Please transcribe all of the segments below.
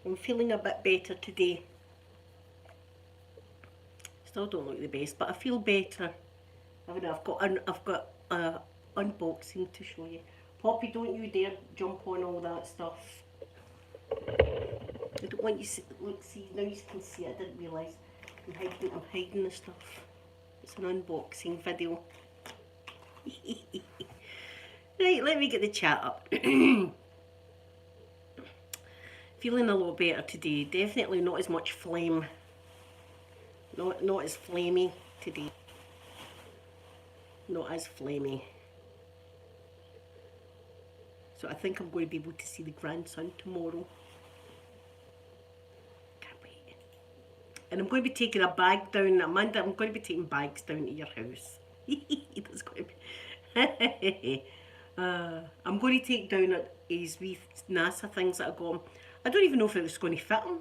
I'm feeling a bit better today. Still don't look the best, but I feel better. I've got a unboxing to show you. Poppy, don't you dare jump on all that stuff. I don't want you to look. See, now you can see. I didn't realise I'm hiding the stuff. It's an unboxing video. Right, let me get the chat up. Feeling a lot better today. Definitely not as much flame. Not as flamey today. Not as flamey. So I think I'm going to be able to see the grandson tomorrow. Can't wait. And I'm going to be taking a bag down. Amanda, I'm going to be taking bags down to your house. That's going to be... I'm going to take down his wee NASA things that I got him. I don't even know if it was going to fit him.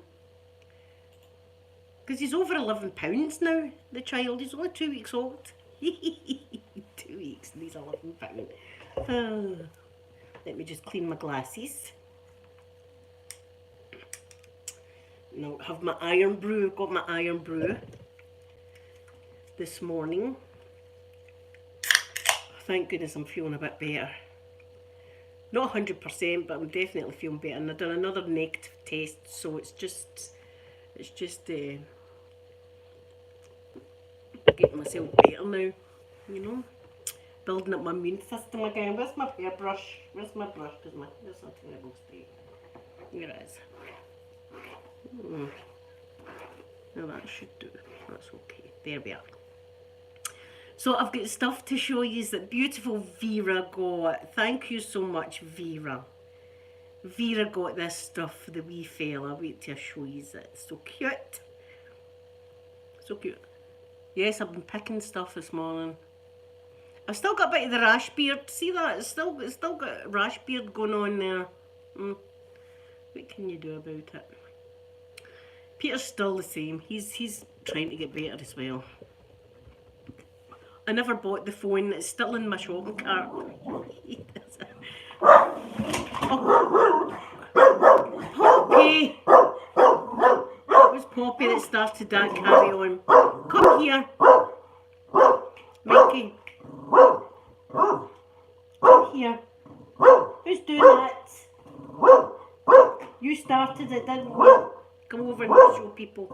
Because he's over 11 pounds now, the child. He's only 2 weeks old. 2 weeks and he's 11 pounds. Let me just clean my glasses. Now I have my iron brew. Got my iron brew this morning. Thank goodness I'm feeling a bit better. Not 100%, but I'm definitely feeling better. And I've done another negative test, so it's just getting myself better now, you know. Building up my immune system again. Where's my hairbrush? Where's my brush? Because there's a terrible state. Here it is. Now that should do. That's okay. There we are. So I've got stuff to show you that beautiful Vera got. Thank you so much, Vera. Vera got this stuff for the wee fella. Wait till I show you it. It's so cute. So cute. Yes, I've been picking stuff this morning. I've still got a bit of the rash beard. See that? It's still got rash beard going on there. What can you do about it? Peter's still the same. He's trying to get better as well. I never bought the phone. It's still in my shopping cart. Oh. Poppy! It was Poppy that started that carry on. Come here. Mikey. Come here. Who's doing that? You started it, didn't you? Come over and show people.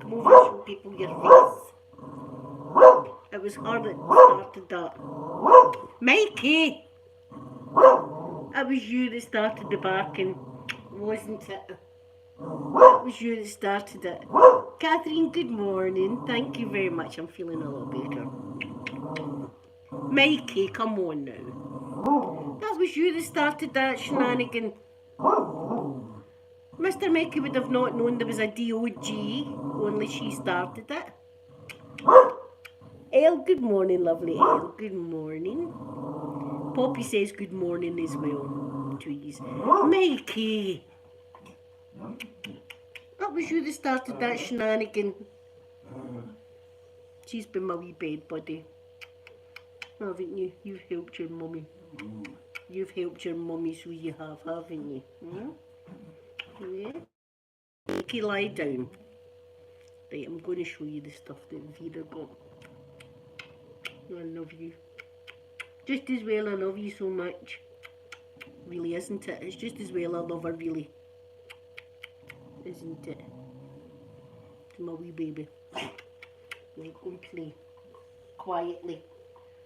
Come over and show people your face. It was her that started that. Mikey! It was you that started the barking, wasn't it? It was you that started it. Catherine, good morning. Thank you very much. I'm feeling a lot better. Mikey, come on now. That was you that started that shenanigan. Mr. Mikey would have not known there was a DOG, only she started it. Elle, good morning, lovely Elle. Good morning. Poppy says good morning as well. Trees. Mikey! That was you that started that shenanigan. She's been my wee bed buddy. Haven't you? You've helped your mummy. You've helped your mummy, so you have, haven't you? Yeah? Mikey, lie down. Right, I'm going to show you the stuff that Vera got. I love you. Just as well I love you so much. Really, isn't it? It's just as well I love her, really. Isn't it? It's my wee baby. Right, go and play. Quietly.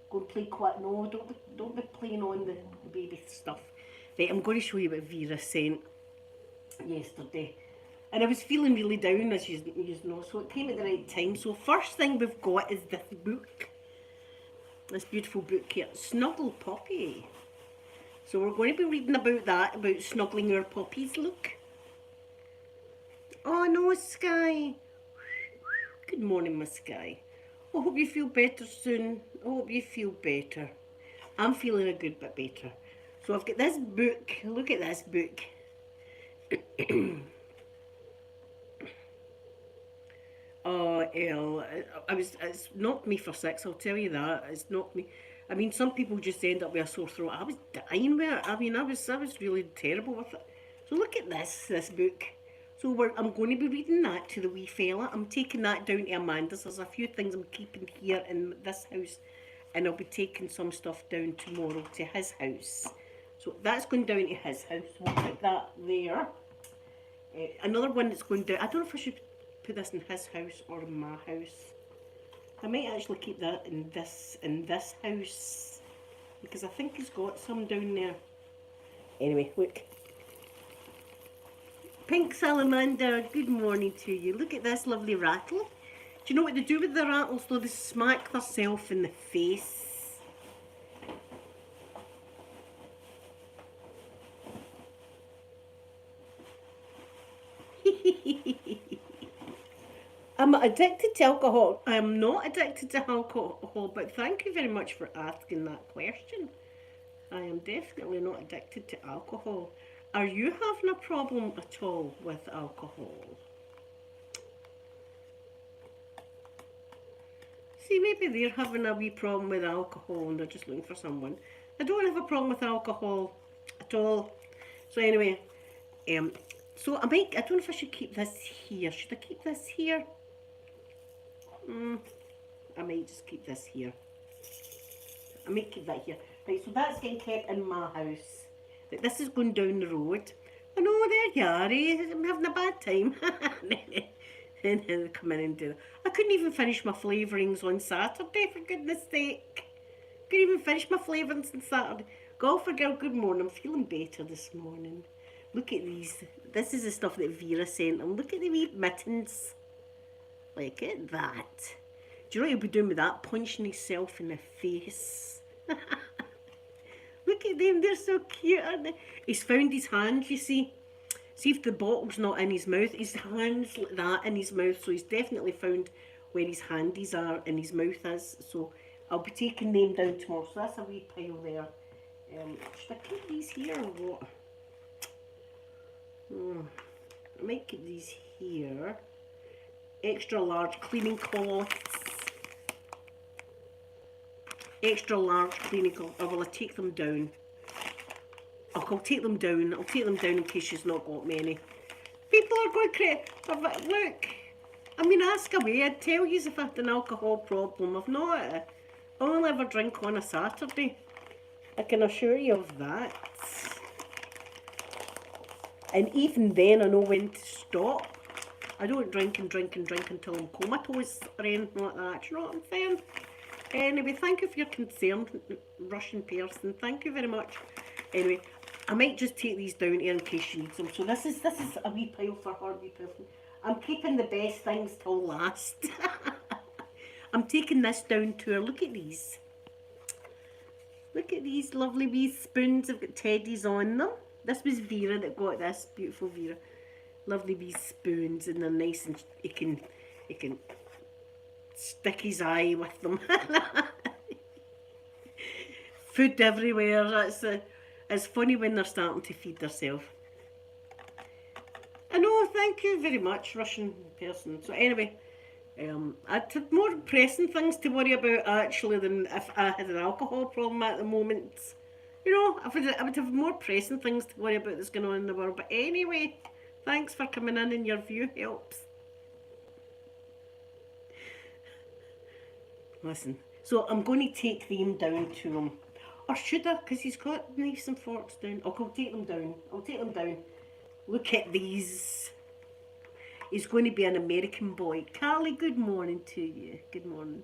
Go and play quiet. No, don't be playing on the baby stuff. Right, I'm going to show you what Vera sent yesterday. And I was feeling really down, as you know, so it came at the right time. So first thing we've got is this book. This beautiful book here, Snuggle Poppy. So we're going to be reading about that, about snuggling our puppies, look. Oh no, Sky. Good morning, my Sky. I hope you feel better soon. I hope you feel better. I'm feeling a good bit better. So I've got this book. Look at this book. Oh, Elle, it's knocked me for six, I'll tell you that. It's knocked me. I mean, some people just end up with a sore throat. I was dying with it. I mean, I was really terrible with it. So look at this book. So I'm going to be reading that to the wee fella. I'm taking that down to Amanda's. There's a few things I'm keeping here in this house, and I'll be taking some stuff down tomorrow to his house. So that's going down to his house. We'll put that there. Another one that's going down. I don't know if I should put this in his house or in my house. I might actually keep that in this house, because I think he's got some down there. Anyway, look. Pink Salamander, good morning to you. Look at this lovely rattle. Do you know what they do with the rattles though? They smack themselves in the face. I'm addicted to alcohol. I am not addicted to alcohol, but thank you very much for asking that question. I am definitely not addicted to alcohol. Are you having a problem at all with alcohol? See, maybe they're having a wee problem with alcohol and they're just looking for someone. I don't have a problem with alcohol at all. So anyway, so I don't know if I should keep this here. Should I keep this here? I might just keep this here. I might keep that here. Right, so that's getting kept in my house. This is going down the road. I know, there you are, eh? I'm having a bad time. And then they come in and do that. I couldn't even finish my flavourings on Saturday, for goodness sake. Couldn't even finish my flavourings on Saturday. Golfer girl, good morning. I'm feeling better this morning. Look at these. This is the stuff that Vera sent them. Look at the wee mittens. Look at that. Do you know what he'll be doing with that? Punching himself in the face. Look at them, they're so cute, aren't they? He's found his hand, you see. See if the bottle's not in his mouth. His hand's like that in his mouth, so he's definitely found where his handies are and his mouth is. So I'll be taking them down tomorrow. So that's a wee pile there. Should I keep these here or what? I might keep these here. Extra large cleaning cloths. Extra large cleaning cloths. Or will I take them down? I'll take them down. I'll take them down in case she's not got many. People are going crazy. Look, I mean, ask away. I'd tell you if I had an alcohol problem. I've not. I only ever drink on a Saturday. I can assure you of that. And even then, I know when to stop. I don't drink and drink and drink until I'm comatose or anything like that. Do you know what I'm saying? Anyway, thank you for your concern, Russian person. Thank you very much. Anyway, I might just take these down here in case she needs them. So this is a wee pile for her, wee pile for me. I'm keeping the best things till last. I'm taking this down to her. Look at these. Look at these lovely wee spoons. I've got teddies on them. This was Vera that got this, beautiful Vera. Lovely wee spoons, and they're nice, and he can stick his eye with them. Food everywhere. It's funny when they're starting to feed themselves. I know, thank you very much, Russian person. So anyway, I'd have more pressing things to worry about actually than if I had an alcohol problem at the moment. You know, I would have more pressing things to worry about that's going on in the world. But anyway, thanks for coming in and your view helps. Listen, so I'm going to take them down to him. Or should I? Because he's got knives and forks down. I'll take them down. I'll take them down. Look at these. He's going to be an American boy. Carly, good morning to you. Good morning.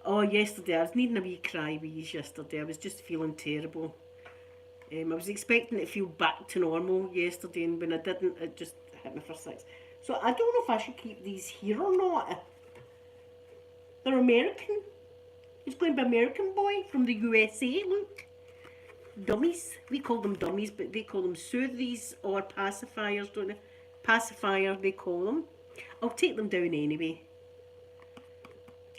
Oh, yesterday, I was needing a wee cry wheeze yesterday. I was just feeling terrible. I was expecting it to feel back to normal yesterday, and when I didn't, it just hit me for six. So I don't know if I should keep these here or not. They're American. He's going to be American boy from the USA, look. Dummies. We call them dummies, but they call them soothies or pacifiers, don't they? Pacifier, they call them. I'll take them down anyway.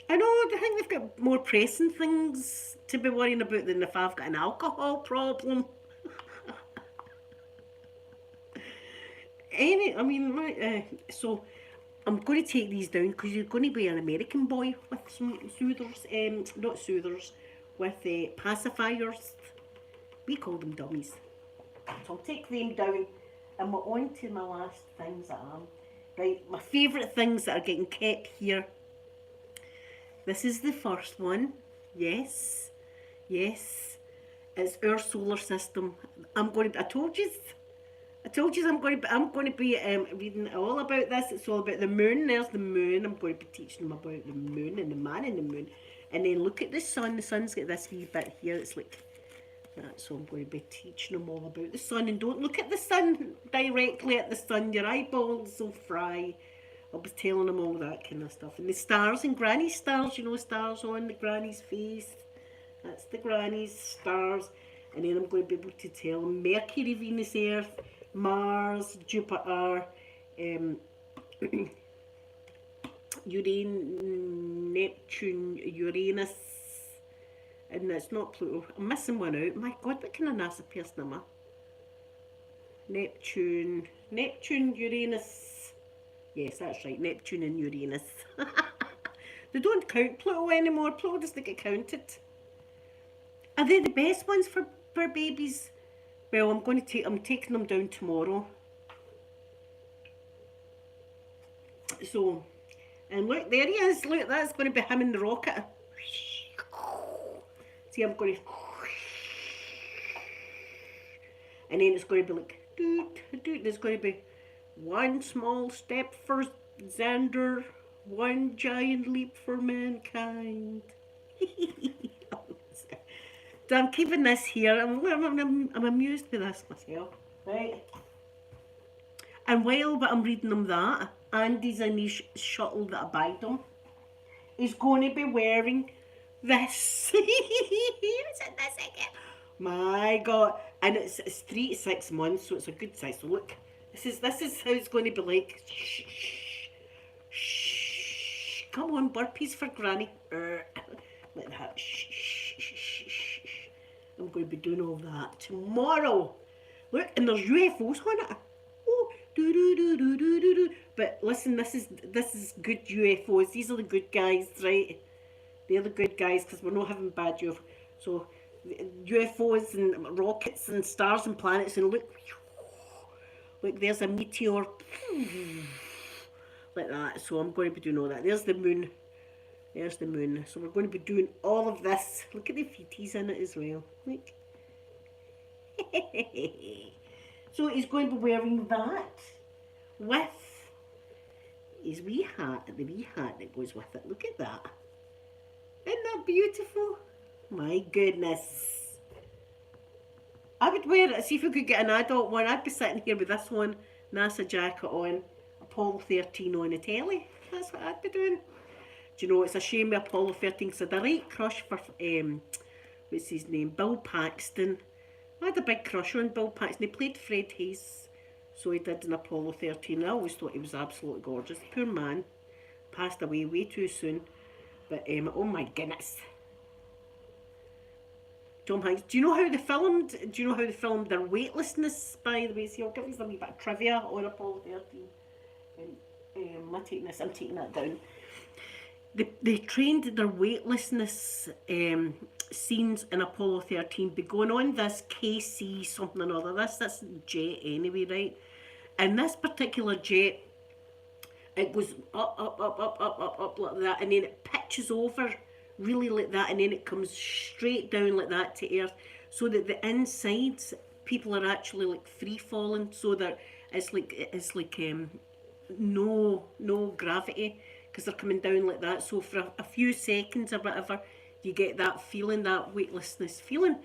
I know, I think they've got more pressing things to be worrying about than if I've got an alcohol problem. So I'm going to take these down because you're going to be an American boy with some soothers, not soothers, with pacifiers. We call them dummies. So I'll take them down and we're on to my last things that I am. Right, my favourite things that are getting kept here. This is the first one. Yes, yes. It's our solar system. I told you I'm going to be reading all about this. It's all about the moon. There's the moon. I'm going to be teaching them about the moon and the man in the moon. And then look at the sun. The sun's got this wee bit here. It's like that. So I'm going to be teaching them all about the sun. And don't look at the sun directly at the sun. Your eyeballs will fry. I'll be telling them all that kind of stuff. And the stars and Granny's stars. You know, stars on the Granny's face. That's the Granny's stars. And then I'm going to be able to tell them Mercury, Venus, Earth, Mars, Jupiter, Neptune, Uranus, and it's not Pluto. I'm missing one out. My God, what kind of NASA person am I? Neptune, Uranus. Yes, that's right, Neptune and Uranus. They don't count Pluto anymore. Pluto doesn't get counted. Are they the best ones for babies? Well, I'm taking them down tomorrow. So, and look, there he is. Look, that's going to be him in the rocket. See, I'm going to, and then it's going to be like, there's going to be one small step for Xander, one giant leap for mankind. So I'm keeping this here. I'm amused with this myself, right? And while I'm reading them that, Andy's in his shuttle that I buyed him. He's going to be wearing this. This again. My God! And it's 3 to 6 months, so it's a good size. So look, this is how it's going to be like. Shh, shh, shh. Come on, burpees for Granny. Like that. Shh, shh, shh, shh, shh. I'm going to be doing all that tomorrow. Look, and there's UFOs on it. Oh, do do do do do do do. But listen, this is good UFOs. These are the good guys, right? They're the good guys because we're not having bad UFOs. So UFOs and rockets and stars and planets, and look, there's a meteor like that. So I'm going to be doing all that. There's the moon. There's the moon. So we're going to be doing all of this. Look at the feeties in it as well. Look. So he's going to be wearing that with his wee hat, the wee hat that goes with it. Look at that. Isn't that beautiful? My goodness. I would wear it. See if we could get an adult one. I'd be sitting here with this one, NASA jacket on, Apollo 13 on the telly. That's what I'd be doing. Do you know, it's a shame with Apollo 13 because I had a right crush for, what's his name, Bill Paxton. I had a big crush on Bill Paxton. He played Fred Hayes, so he did in Apollo 13. I always thought he was absolutely gorgeous. Poor man, passed away way too soon. But, oh my goodness. Tom Hanks, do you know how they filmed their weightlessness, by the way? See, I'll give you some wee bit of trivia on Apollo 13. I'm taking that down. They trained their weightlessness scenes in Apollo 13 by going on this KC something or other. This jet anyway, right? And this particular jet, it goes up like that, and then it pitches over really like that, and then it comes straight down like that to Earth, so that the insides people are actually like free falling, so that it's like no gravity, because they're coming down like that. So for a few seconds or whatever, you get that feeling, that weightlessness feeling.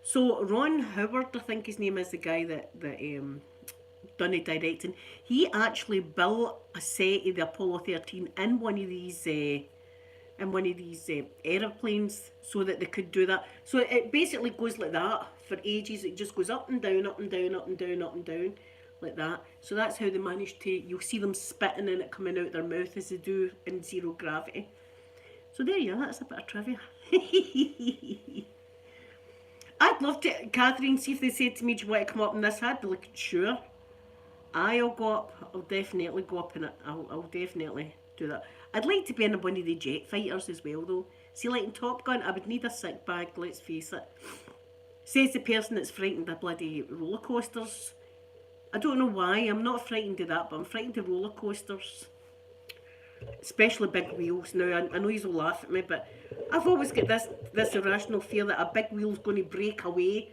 So Ron Howard, I think his name is, the guy that done the directing, he actually built a set of the Apollo 13 in one of these aeroplanes, so that they could do that. So it basically goes like that for ages. It just goes up and down, up and down, up and down, up and down, like that. So that's how they managed to, you'll see them spitting in it coming out their mouth as they do in zero gravity. So there you are, that's a bit of trivia. I'd love to, Catherine, see if they said to me, do you want to come up in this? I'd be like, sure. I'll go up. I'll definitely go up in it. I'll definitely do that. I'd like to be in one of the jet fighters as well, though. See, like in Top Gun, I would need a sick bag, let's face it. Says the person that's frightened of bloody roller coasters. I don't know why. I'm not frightened of that, but I'm frightened of roller coasters. Especially big wheels. Now, I know you'll laugh at me, but I've always got this irrational fear that a big wheel's going to break away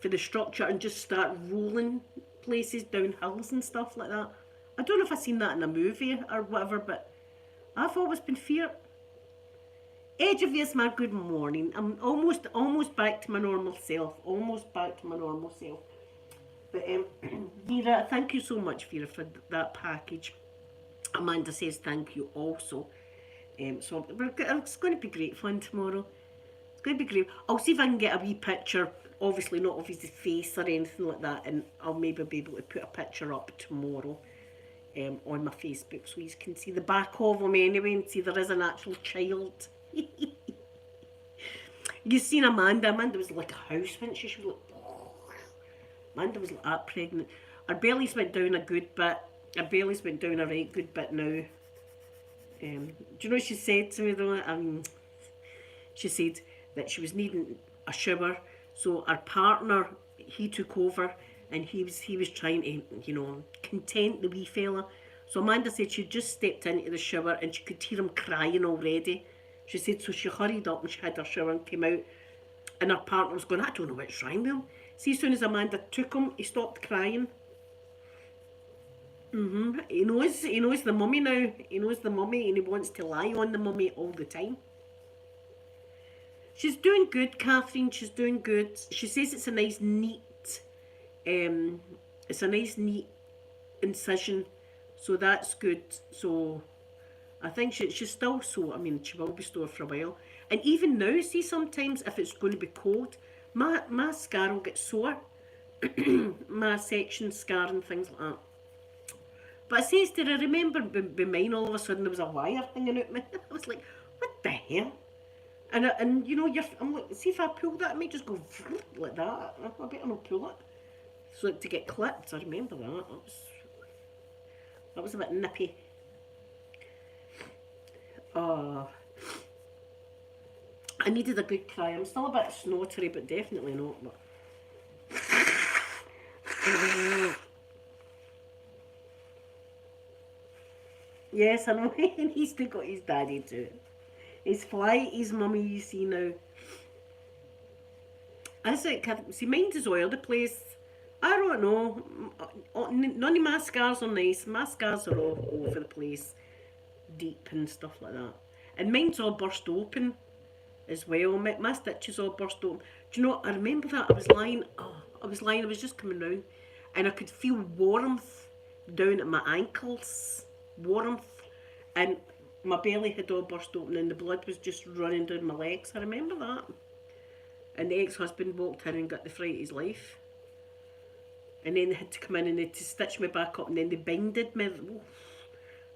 for the structure and just start rolling places down hills and stuff like that. I don't know if I've seen that in a movie or whatever, but I've always been feared. Edge of yes, my good morning. I'm almost back to my normal self. Almost back to my normal self. But Vera, thank you so much, Vera, for that package. Amanda says thank you also. So it's going to be great fun tomorrow. It's going to be great. I'll see if I can get a wee picture, obviously not of his face or anything like that, and I'll maybe be able to put a picture up tomorrow on my Facebook so you can see the back of him anyway and see there is an actual child. You've seen Amanda. Amanda was like a house, wasn't she? She was like, Amanda was like that pregnant. Her bellies went down a good bit. Her bellies went down a right good bit now. Do you know what she said to me though? She said that she was needing a shower, so her partner, he took over and he was trying to, you know, content the wee fella. So Amanda said she just stepped into the shower and she could hear him crying already. She said so she hurried up and she had her shower and came out, and her partner was going, I don't know what's wrong with him. See, as soon as Amanda took him, he stopped crying. He knows the mummy now. He knows the mummy and he wants to lie on the mummy all the time. She's doing good, Catherine. She's doing good. She says it's a nice, neat, it's a nice, neat incision. So that's good. So I think she's still sore. I mean, she will be sore for a while. And even now, see, sometimes if it's going to be cold, my scar will get sore. My section scar and things like that. But I says to her, I remember by mine all of a sudden there was a wire hanging out me. I was like, what the hell? And you know, I'm like, see if I pull that, it might just go like that. I better not pull it. So to get clipped, I remember that. That was a bit nippy. Oh, I needed a good cry. I'm still a bit snottery, but definitely not. But yes, I know. He's still got his daddy too. His flight, his mummy, you see now. That's it. See, mine is all the place. I don't know. None of my scars are nice. My scars are all over the place. Deep and stuff like that. And mine's all burst open as well. My stitches all burst open. Do you know, I remember that I was lying, I was just coming round and I could feel warmth down at my ankles. Warmth. And my belly had all burst open and the blood was just running down my legs. I remember that. And the ex-husband walked in and got the fright of his life. And then they had to come in and they had to stitch me back up and then they binded me. Oof.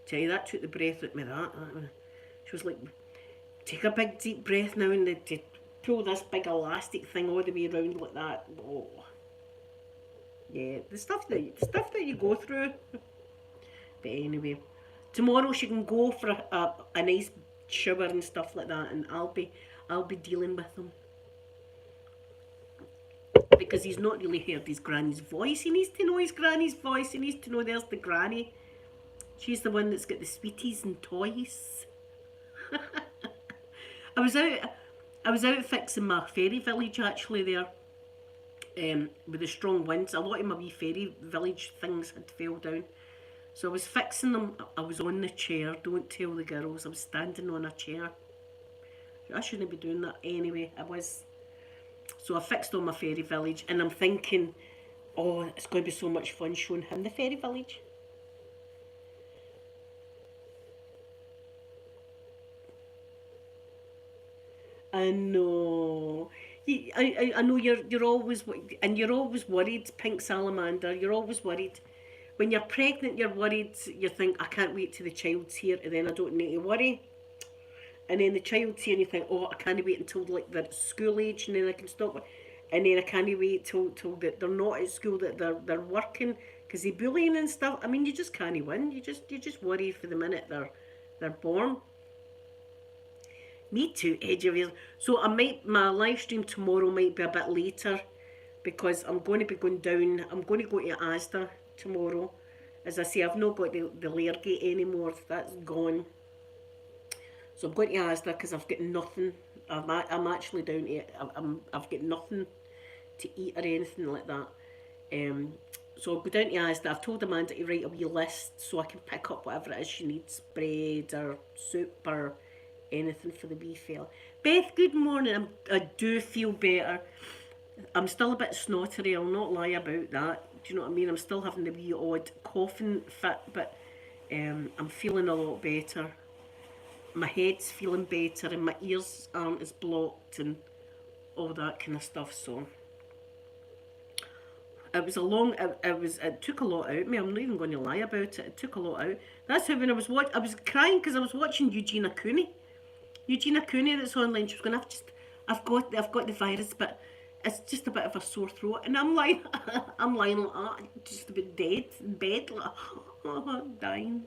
Tell you, that took the breath out of me, that. She was like, take a big deep breath now, and they pull this big elastic thing all the way around like that. Oh. Yeah, the stuff that you go through. But anyway, tomorrow she can go for a nice shower and stuff like that, and I'll be dealing with him. Because he's not really heard his granny's voice. He needs to know his granny's voice. He needs to know there's the granny. She's the one that's got the sweeties and toys. I was out fixing my fairy village actually there. With the strong winds. A lot of my wee fairy village things had fell down. So I was fixing them. I was on the chair. Don't tell the girls. I was standing on a chair. I shouldn't be doing that anyway. I was. So I fixed on my fairy village and I'm thinking, oh, it's going to be so much fun showing him the fairy village. I know. I know you're always, and you're always worried, Pink Salamander. You're always worried. When you're pregnant, you're worried. You think, I can't wait till the child's here, and then I don't need to worry. And then the child's here, and you think, oh, I can't wait until like they're school age, and then I can stop. And then I can't wait till they're not at school, that they're working, because they bullying and stuff. I mean, you just can't win. You just worry for the minute they're born. Me too, edge of ears. So my live stream tomorrow might be a bit later because I'm going to be going down. I'm going to go to Asda tomorrow. As I say, I've not got the Lairgate anymore. That's gone. So I'm going to Asda because I've got nothing. I'm actually down to I've got nothing to eat or anything like that. So I'll go down to Asda. I've told Amanda to write a wee list so I can pick up whatever it is she needs, bread or soup or anything for the wee fella. Beth, good morning. I do feel better. I'm still a bit snottery, I'll not lie about that. Do you know what I mean? I'm still having the wee odd coughing fit, but I'm feeling a lot better. My head's feeling better and my ears aren't as blocked and all that kind of stuff. So it was a long. It took a lot out of me. I'm not even going to lie about it. It took a lot out. That's how when I was crying because I was watching Eugenia Cooney. Eugenia Cooney that's online. She was going, I've got the virus, but it's just a bit of a sore throat, and I'm like, I'm lying like that, just a bit dead in bed, like, oh, dying.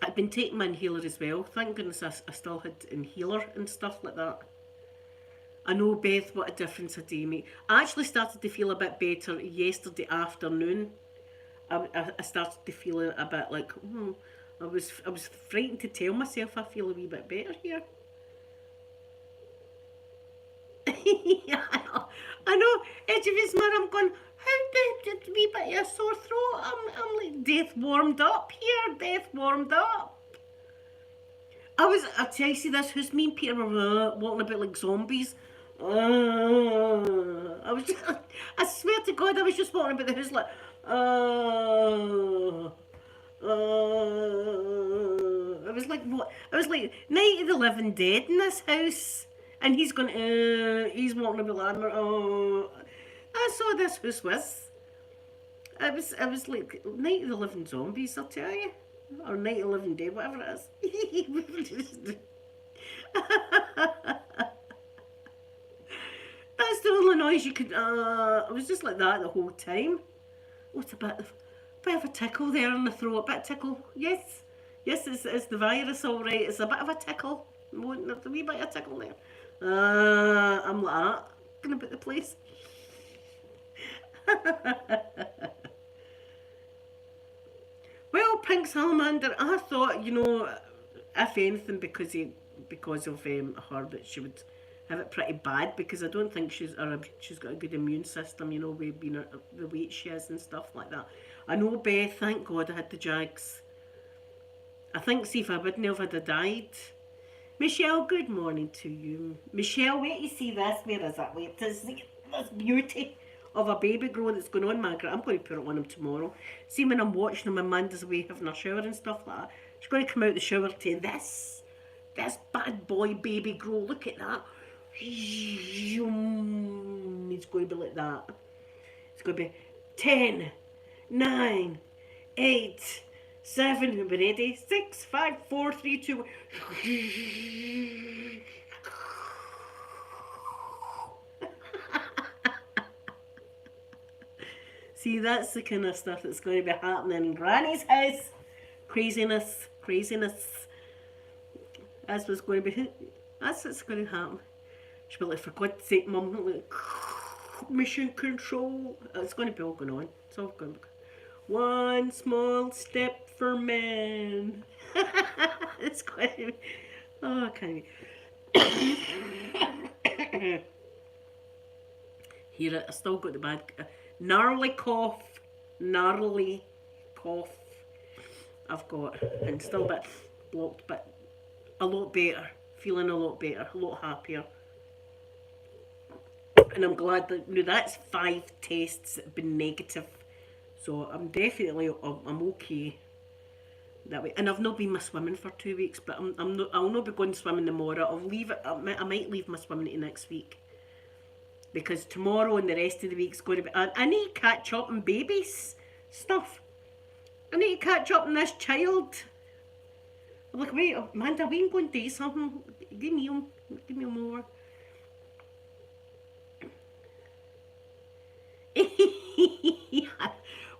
I've been taking my inhaler as well. Thank goodness I still had inhaler and stuff like that. I know, Beth, what a difference a day made. I actually started to feel a bit better yesterday afternoon. I started to feel a bit like, I was frightened to tell myself I feel a wee bit better here. Yeah, I know. Edge of his man, I'm going, how did a wee bit of a sore throat? I'm like, death warmed up here, death warmed up. I'll tell you, see this, who's me and Peter were walking about like zombies. I was just, I swear to God, I was just walking about the house like, I was like, what? I was like, Night of the Living Dead in this house. And he's going, he's walking about like, I saw this house with. I was like, Night of the Living Zombies, I'll tell you. Or Night of the Living Dead, whatever it is. That's the only noise you could, I was just like that the whole time. Oh, it's a bit of a tickle there in the throat, a bit of tickle. Yes, it's the virus, all right. It's a bit of a tickle. There's a wee bit of tickle there. I'm like that, going about the place. Well, Pink Salamander, I thought, if anything, because of her, that she would have it pretty bad, because I don't think she's got a good immune system, with being the weight she is and stuff like that. I know, Beth, thank God I had the jags. I think, see, if I wouldn't have, I'd have died. Michelle, good morning to you. Michelle, wait to see this. Where is that? Wait to see this beauty of a baby grow that's going on, Margaret. I'm going to put it on him tomorrow. See, when I'm watching him, Amanda's away having a shower and stuff like that. She's going to come out the shower to this bad boy baby grow. Look at that. He's going to be like that. It's going to be 10, 9, 8, 7, we're ready. 6, 5, 4, 3, 2. See, that's the kind of stuff that's going to be happening in Granny's house. Craziness. That's what's going to be. That's what's going to happen. She'll be like, for God's sake, Mum, like, mission control. It's going to be all going on. It's all going to be. One small step for man. It's going to be. Oh, I can't even. Here, I still got the bad. Gnarly cough. I've got, and still a bit blocked, but a lot better. Feeling a lot better, a lot happier. And I'm glad that that's 5 tests that have been negative. So I'm definitely, I'm okay that way. And I've not been my swimming for 2 weeks, but I'll not be going swimming tomorrow. I'll leave it. I might leave my swimming to next week. Because tomorrow and the rest of the week's going to be, I need to catch up on babies stuff. I need to catch up on this child. I'm like, wait, Amanda, we ain't going to do something. Give me more.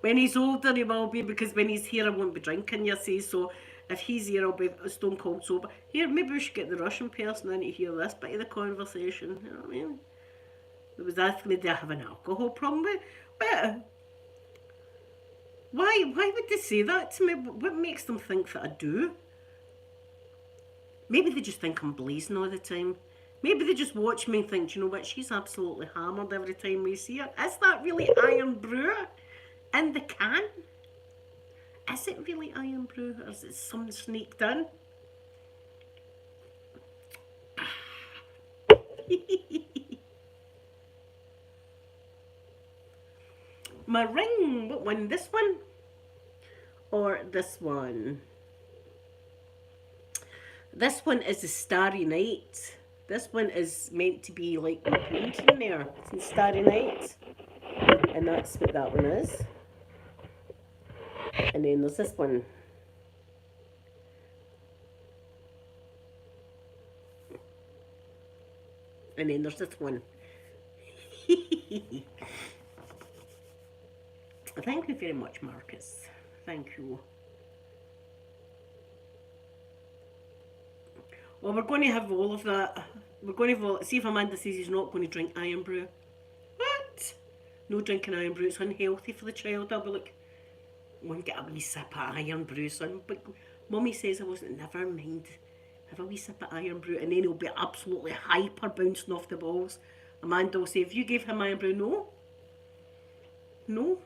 When he's older, he will be, because when he's here, I won't be drinking, you see. So If he's here, I'll be stone cold sober. Here, maybe we should get the Russian person in to hear this bit of the conversation. You know what I mean? It was asking me, do I have an alcohol problem? But why would they say that to me? What makes them think that I do? Maybe they just think I'm blazing all the time. Maybe they just watch me and think, you know what, she's absolutely hammered every time we see her. Is that really Iron Brew in the can? Is it really Iron Brew, or is it some sneaked in? My ring, what one? This one? Or this one? This one is a Starry Night. This one is meant to be like the painting there. It's a Starry Night. And that's what that one is. And then there's this one. And then there's this one. Thank you very much, Marcus. Thank you. Well, we're going to have all of that. We're going to see if Amanda says he's not going to drink Iron Brew. What? No drinking Iron Brew. It's unhealthy for the child. I'll be like, one get a wee sip of Iron Brew, son. But Mummy says I wasn't. Never mind. Have a wee sip of Iron Brew, and then he'll be absolutely hyper bouncing off the balls. Amanda will say, if you gave him Iron Brew, no. No.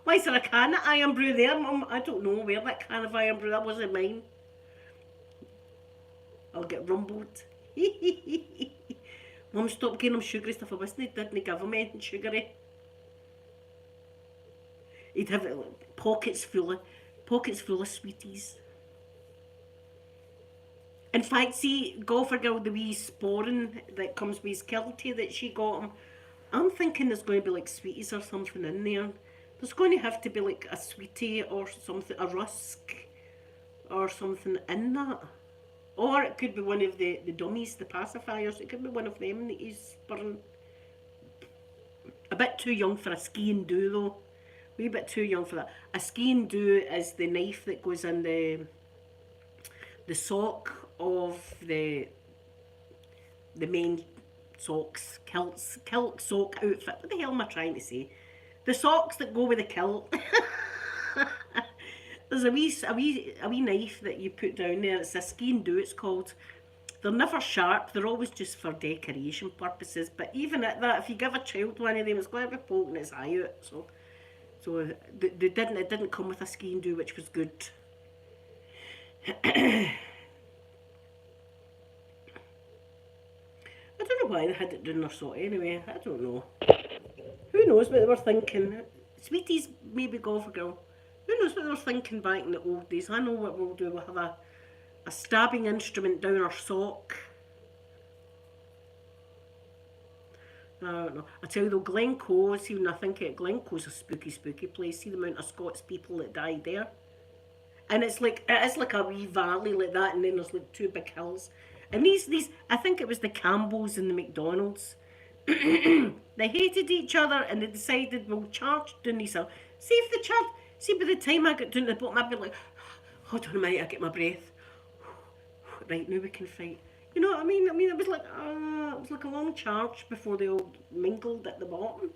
Why is there a can of Iron Brew there, Mum? I don't know where that can of Iron Brew, that wasn't mine. I'll get rumbled. Mum, stop giving him sugary stuff. I wasn't, didn't give him anything sugary. He'd have pockets full of sweeties. In fact, see, Golfer Girl, the wee sporran that comes with his kiltie that she got him, I'm thinking there's going to be like sweeties or something in there. There's going to have to be like a sweetie or something, a rusk or something in that. Or it could be one of the dummies, the pacifiers. It could be one of them that he's spurring. A bit too young for a ski and do though. A wee bit too young for that. A ski and do is the knife that goes in the sock of the main socks, kilt sock outfit. What the hell am I trying to say? The socks that go with the kilt. There's a wee knife that you put down there. It's a ski and do, it's called. They're never sharp. They're always just for decoration purposes. But even at that, if you give a child one of them, it's going to be poking its eye out. So it didn't come with a ski and do, which was good. I don't know why they had it down their sock anyway. I don't know. Who knows what they were thinking? Sweeties, maybe Golfer Girl. Who knows what they were thinking back in the old days? I know what we'll do. We'll have a stabbing instrument down our sock. I don't know. I tell you though, Glencoe, see when I think it, Glencoe's a spooky, spooky place. See the amount of Scots people that died there. And it is like a wee valley like that, and then there's like two big hills. And these, I think it was the Campbells and the McDonalds. They hated each other, and they decided we'll charge down these hills. See if they charge. See, by the time I got down to the bottom, I'd be like, hold on a minute, I get my breath. Right, now we can fight. You know what I mean? It was like a long charge before they all mingled at the bottom.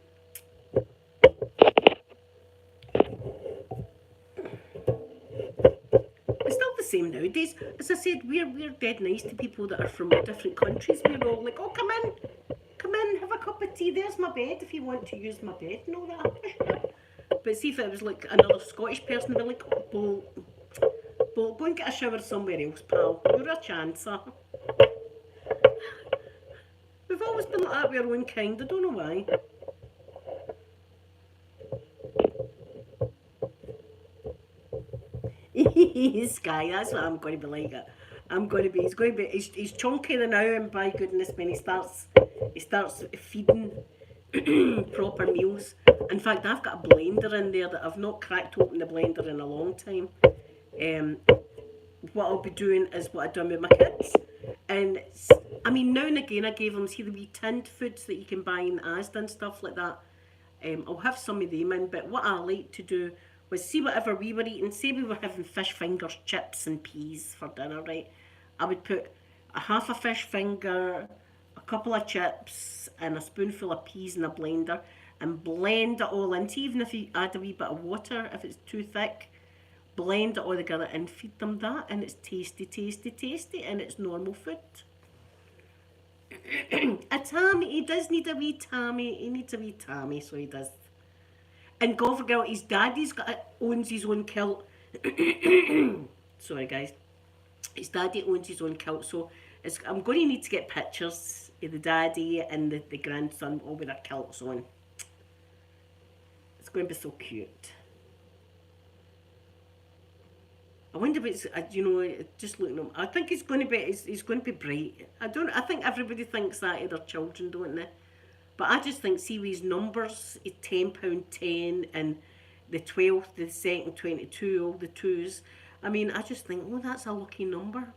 It's still the same nowadays. As I said, we're dead nice to people that are from different countries. We're all like, oh, come in, have a cup of tea. There's my bed if you want to use my bed and all that. But see if it was like another Scottish person, they'd be like, oh, Bolt, go and get a shower somewhere else, pal. You're a chancer. We've always been like that with our own kind, I don't know why. Sky, that's what I'm going to be like. He's chunkier now, and by goodness, when he starts feeding proper meals. In fact, I've got a blender in there that I've not cracked open the blender in a long time. What I'll be doing is what I've done with my kids. And I mean, now and again I gave them, see the wee tinned foods that you can buy in Asda and stuff like that. I'll have some of them in, but what I like to do was see whatever we were eating. Say we were having fish fingers, chips and peas for dinner, right? I would put a half a fish finger, a couple of chips and a spoonful of peas in a blender and blend it all into, even if you add a wee bit of water, if it's too thick, blend it all together and feed them that, and it's tasty, tasty, tasty, and it's normal food. A Tammy, he does need a wee Tammy, he needs a wee Tammy, so he does. And go for girl, his daddy's owns his own kilt. Sorry guys. His daddy owns his own kilt, so I'm going to need to get pictures of the daddy and the grandson all with their kilts on. It's going to be so cute. I wonder if it's, you know, just looking at him, I think he's going to be, he's going to be bright. I think everybody thinks that of their children, don't they? But I just think, see these numbers, £10.10 and the 12th, the 2nd, 22, all the twos. I mean, I just think, oh, that's a lucky number.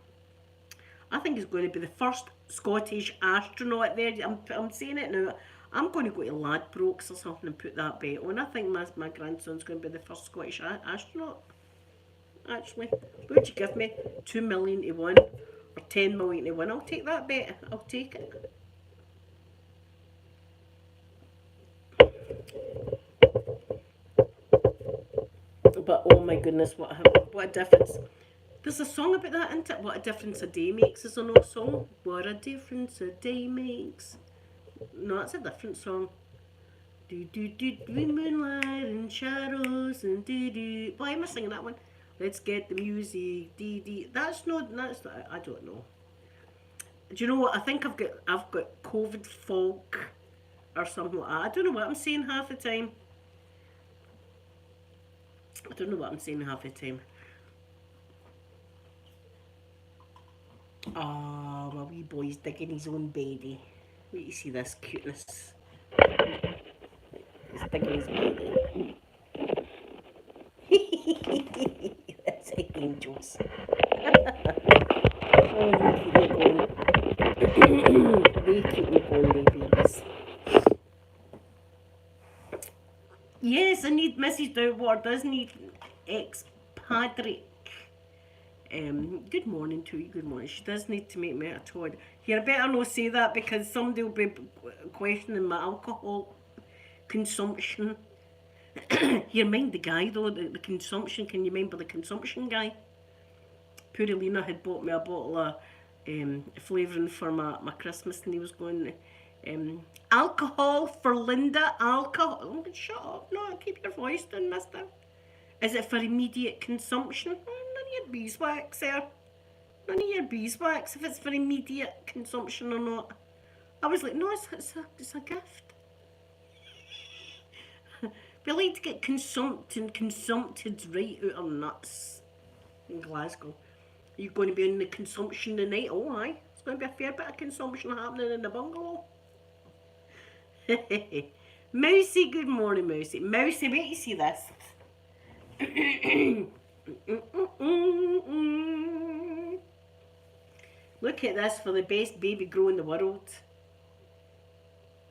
I think he's going to be the first Scottish astronaut there. I'm saying it now. I'm going to go to Ladbrokes or something and put that bet on. I think my grandson's going to be the first Scottish astronaut. Actually, what would you give me? 2 million to win or 10 million to win? I'll take that bet. I'll take it. But oh my goodness, what a difference. There's a song about that, isn't it? What a difference a day makes is an old song. What a difference a day makes. No, that's a different song. Do do do do moonlight and shadows and do do. Why am I singing that one? Let's get the music. Dee dee. That's not. I don't know. Do you know what? I think I've got COVID fog or something like that. I don't know what I'm saying half the time. I don't know what I'm saying half the time. Oh, my wee boy's digging his own baby. Wait, you see this cuteness. He's digging his baby. That's angels. Oh, they keep me going. They keep me going, they babies. Yes, I need Mrs. Doubtwater does need ex-padre. Good morning to you, good morning. She does need to make me a toilet. Here, I better not say that because somebody will be questioning my alcohol consumption. Here, mind the guy though, the consumption, can you remember the consumption guy? Poor Lena had bought me a bottle of flavouring for my Christmas and he was going, alcohol for Linda, alcohol. Oh, shut up, no, keep your voice down, mister. Is it for immediate consumption? None of your beeswax there. None of your beeswax if it's for immediate consumption or not. I was like, no, it's a gift. We like to get consumpted right out of nuts in Glasgow. Are you going to be in the consumption tonight? Oh, aye. It's going to be a fair bit of consumption happening in the bungalow. Mousy, good morning, Mousy. Mousy, wait you see this. Look at this for the best baby grow in the world.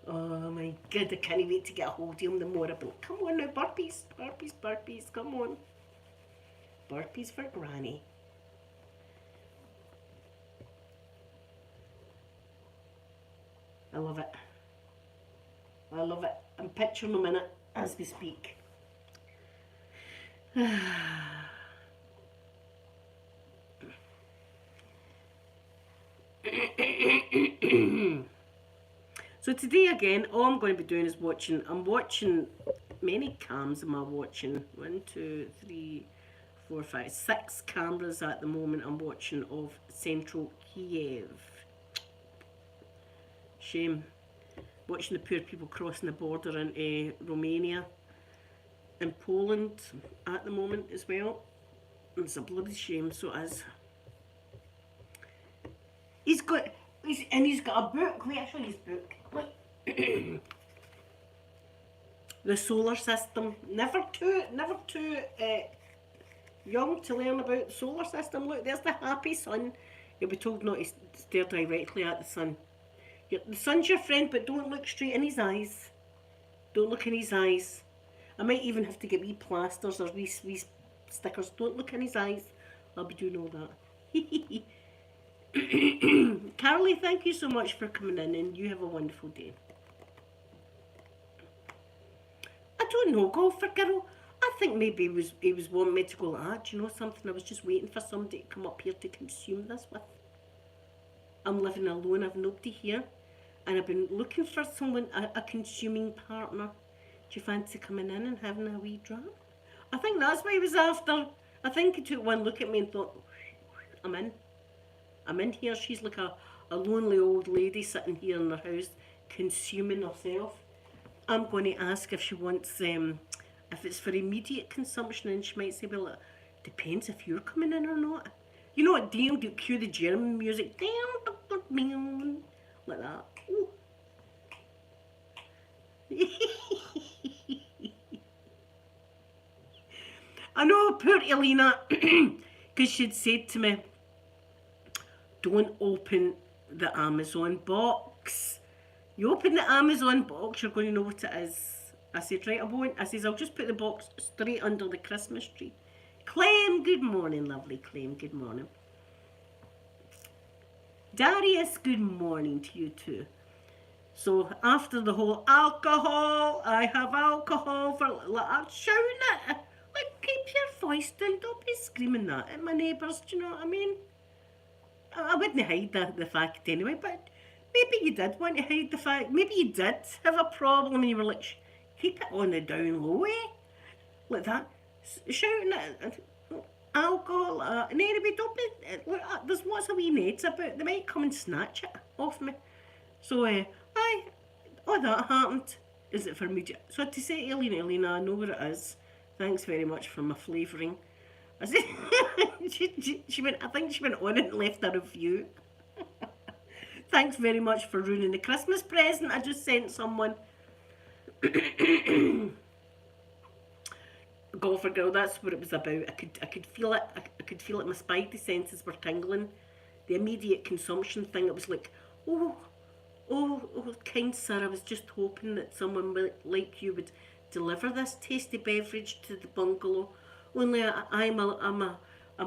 Oh my god, I can't wait to get a hold of him the more I build. Come on now, burpees, burpees, burpees, come on. Burpees for Granny. I love it. I love it. I'm picturing him in it as we speak. So today again, all I'm going to be doing is watching, I'm watching, many cams am I watching? 1, 2, 3, 4, 5, 6 cameras at the moment I'm watching of central Kiev. Shame. Watching the poor people crossing the border into Romania and Poland at the moment as well. It's a bloody shame, so it is. He's got a book. Wait, I'll show you his book. Look. The solar system. Never too young to learn about the solar system. Look, there's the happy sun. You'll be told not to stare directly at the sun. The sun's your friend, but don't look straight in his eyes. Don't look in his eyes. I might even have to get wee plasters or wee stickers. Don't look in his eyes. I'll be doing all that. Carly, thank you so much for coming in, and you have a wonderful day. I don't know, golfer girl. I think maybe he was wanting me to go like that. Do you know something? I was just waiting for somebody to come up here to consume this with. I'm living alone. I've nobody here, and I've been looking for someone, a consuming partner. Do you fancy coming in and having a wee drop? I think that's what he was after. I think he took one look at me and thought, I'm in. I'm in here. She's like a lonely old lady sitting here in her house, consuming herself. I'm going to ask if she wants, if it's for immediate consumption, and she might say, well, it depends if you're coming in or not. You know what, Dean, cue the German music. Like that. I know, poor Elena, because she'd said to me, don't open the Amazon box. You open the Amazon box, you're going to know what it is. I said, right, I won't. I says, I'll just put the box straight under the Christmas tree. Clem, good morning, lovely Clem, good morning. Darius, good morning to you too. So after the whole alcohol, I have alcohol for, like, I'm shouting at it. Like, keep your voice down, don't be screaming that at my neighbours, do you know what I mean? I wouldn't hide the fact anyway, but maybe you did want to hide the fact. Maybe you did have a problem and you were like, keep it on the down low, like that, shouting at alcohol. And anyway, don't be, there's lots of wee neds about, they might come and snatch it off me. So, all that happened. Is it for me? So to say, Elena, I know where it is. Thanks very much for my flavouring. I said, she went, I think she went on and left a review. Thanks very much for ruining the Christmas present I just sent someone. Golfer girl, that's what it was about. I could feel it. I could feel it. My spidey senses were tingling. The immediate consumption thing, it was like, oh, kind sir, I was just hoping that someone like you would deliver this tasty beverage to the bungalow. Only I'm alone, and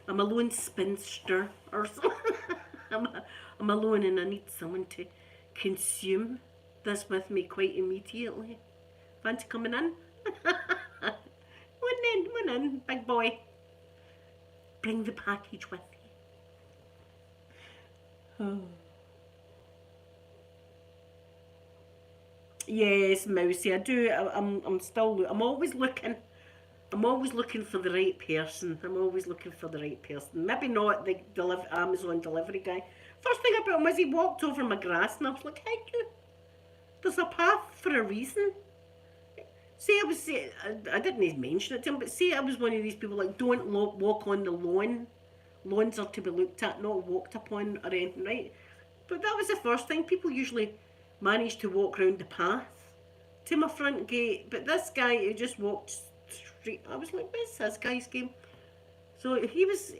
I'm a lone spinster or something. I'm alone and I need someone to consume this with me quite immediately. Fancy coming in? One in, big boy. Bring the package with you. Oh. Yes, Mousy, I do. I'm always looking. I'm always looking for the right person. Maybe not the Amazon delivery guy. First thing about him was he walked over my grass and I was like, hey, you. There's a path for a reason. I didn't even mention it to him, but say I was one of these people like, don't walk on the lawn. Lawns are to be looked at, not walked upon or anything, right? But that was the first thing. People usually managed to walk round the path to my front gate, but this guy who just walked straight, I was like, what's this guy's game? So he was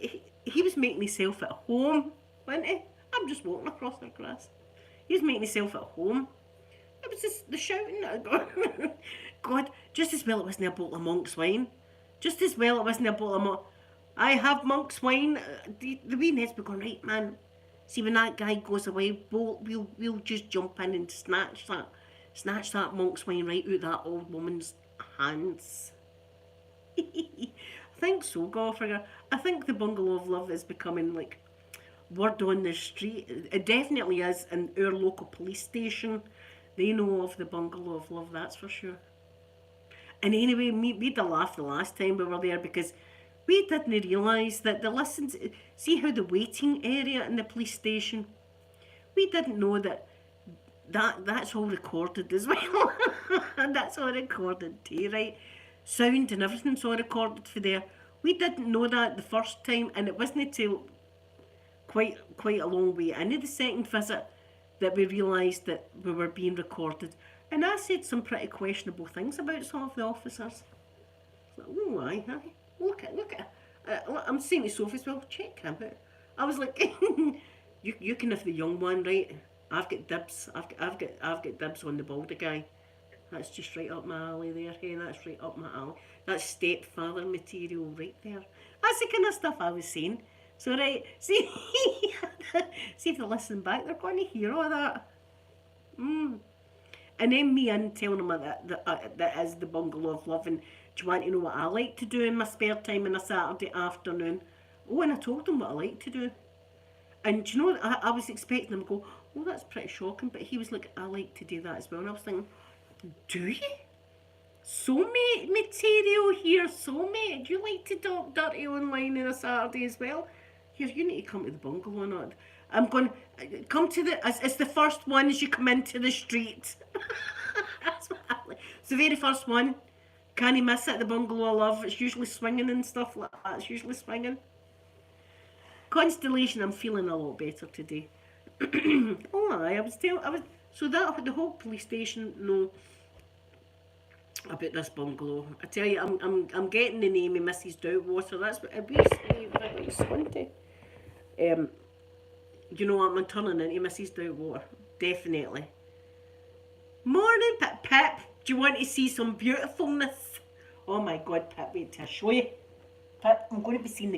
making himself at home, wasn't he? I'm just walking across the grass. He was making himself at home. It was just the shouting that I got. God, just as well it wasn't a bottle of Monk's wine. Just as well it wasn't a bottle of I have Monk's wine. The wee Ned's be going, right, man. See, when that guy goes away, we'll just jump in and snatch that Monk's wine right out of that old woman's hands. I think so, Golfer. I think the Bungalow of Love is becoming like word on the street. It definitely is in our local police station. They know of the Bungalow of Love, that's for sure. And anyway, we had a laugh the last time we were there because we didn't realise that see how the waiting area in the police station, we didn't know that's all recorded as well. And that's all recorded too, right? Sound and everything's all recorded for there. We didn't know that the first time, and it wasn't until quite a long way into the second visit that we realised that we were being recorded. And I said some pretty questionable things about some of the officers. Like, oh, aye. Look at. I'm saying to Sophie as well, check him out. I was like, you can have the young one, right? I've got dibs. I've got dibs on the baldy guy. That's just right up my alley there, hey, that's right up my alley. That's stepfather material right there. That's the kind of stuff I was saying. So right, see, see if they listen back, they're going to hear all that. And then me in telling them that is the bungalow of love, and do you want to know what I like to do in my spare time on a Saturday afternoon? Oh, and I told them what I like to do. And do you know, I was expecting him to go, oh, that's pretty shocking, but he was like, I like to do that as well. And I was thinking, do you? Soulmate material here, soulmate. Do you like to talk dirty online on a Saturday as well? Here, you need to come to the bungalow, not. I'm going to come to the. It's the first one as you come into the street. That's what I like. It's the very first one. Can't you miss it? The bungalow of love. It's usually swinging and stuff like that. It's usually swinging. Constellation, I'm feeling a lot better today. Oh, I was so that the whole police station know about this bungalow. I tell you, I'm getting the name of Mrs. Doubtwater. That's what we say to. You know what? I'm turning into Mrs. Doubtwater. Definitely. Morning, Pip. Do you want to see some beautifulness? Oh my God, Pip! Wait till I show you. Pip, I'm going to be seeing the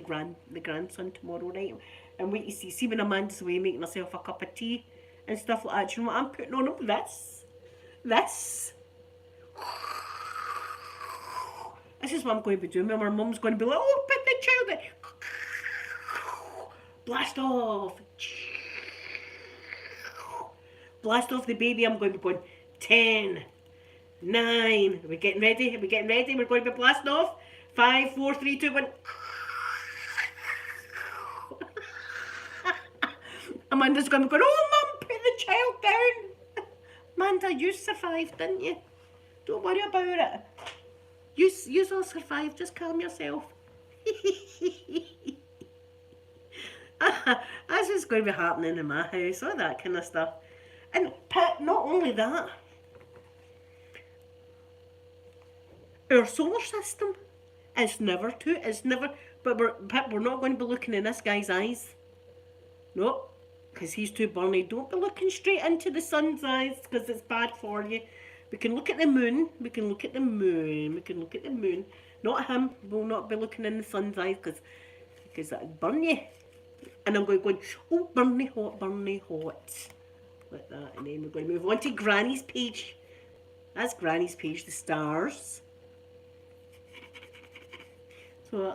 grandson tomorrow, right? And wait to see when Amanda's away making herself a cup of tea and stuff like that. Do you know what I'm putting on him? This. This is what I'm going to be doing. My mum's going to be like, oh, put the child in. Blast off. Blast off the baby. I'm going to be going 10, 9. Are we getting ready? We're going to be blasting off. 5, 4, 3, 2, 1. Amanda's going to be going, oh, Mum, put the child down. Amanda, you survived, didn't you? Don't worry about it. You all survived. Just calm yourself. That's what's going to be happening in my house. All that kind of stuff. And not only that, our solar system is never but we're not going to be looking in this guy's eyes. No, because he's too burny. Don't be looking straight into the sun's eyes, because it's bad for you. We can look at the moon. Not him. We'll not be looking in the sun's eyes, because that'll burn you. And I'm going, oh, burny hot. Like that. And then we're going to move on to Granny's page. That's Granny's page, the stars. So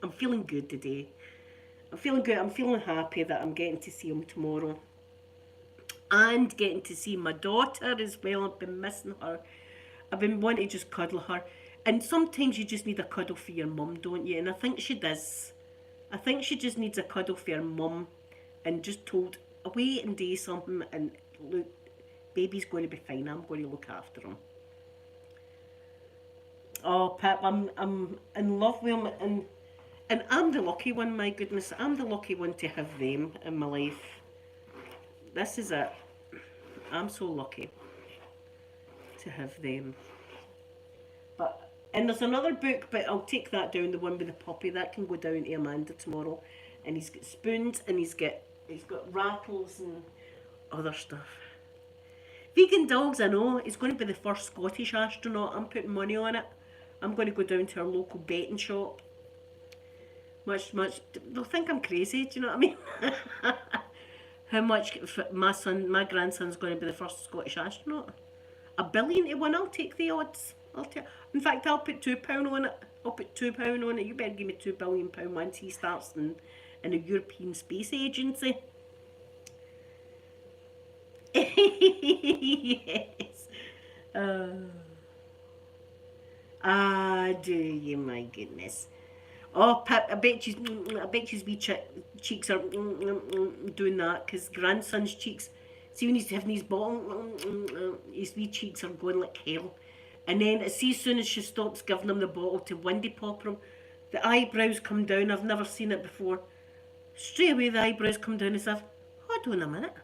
I'm feeling good today. I'm feeling good. I'm feeling happy that I'm getting to see him tomorrow. And getting to see my daughter as well. I've been missing her. I've been wanting to just cuddle her. And sometimes you just need a cuddle for your mum, don't you? And I think she does. I think she just needs a cuddle for her mum. And just told, away and do something. And look, baby's going to be fine. I'm going to look after him. Oh, Pip, I'm in love with him. And I'm the lucky one, my goodness. I'm the lucky one to have them in my life. This is it. I'm so lucky to have them. And there's another book, but I'll take that down, the one with the puppy. That can go down to Amanda tomorrow. And he's got spoons, and he's got rattles and other stuff. Vegan dogs, I know. He's going to be the first Scottish astronaut. I'm putting money on it. I'm going to go down to our local betting shop. Much, they'll think I'm crazy, do you know what I mean? How much my grandson's going to be the first Scottish astronaut? $1 billion to 1, I'll take the odds. In fact, I'll put £2 on it. You better give me £2 billion once he starts in a European Space Agency. Yes. Do you, my goodness. Oh, Pip, I bet you's wee cheeks are doing that, because grandson's cheeks, see when he's having his bottle, his wee cheeks are going like hell. And then as soon as she stops giving him the bottle to windy popper him, the eyebrows come down. I've never seen it before. Straight away the eyebrows come down as if, hold on a minute.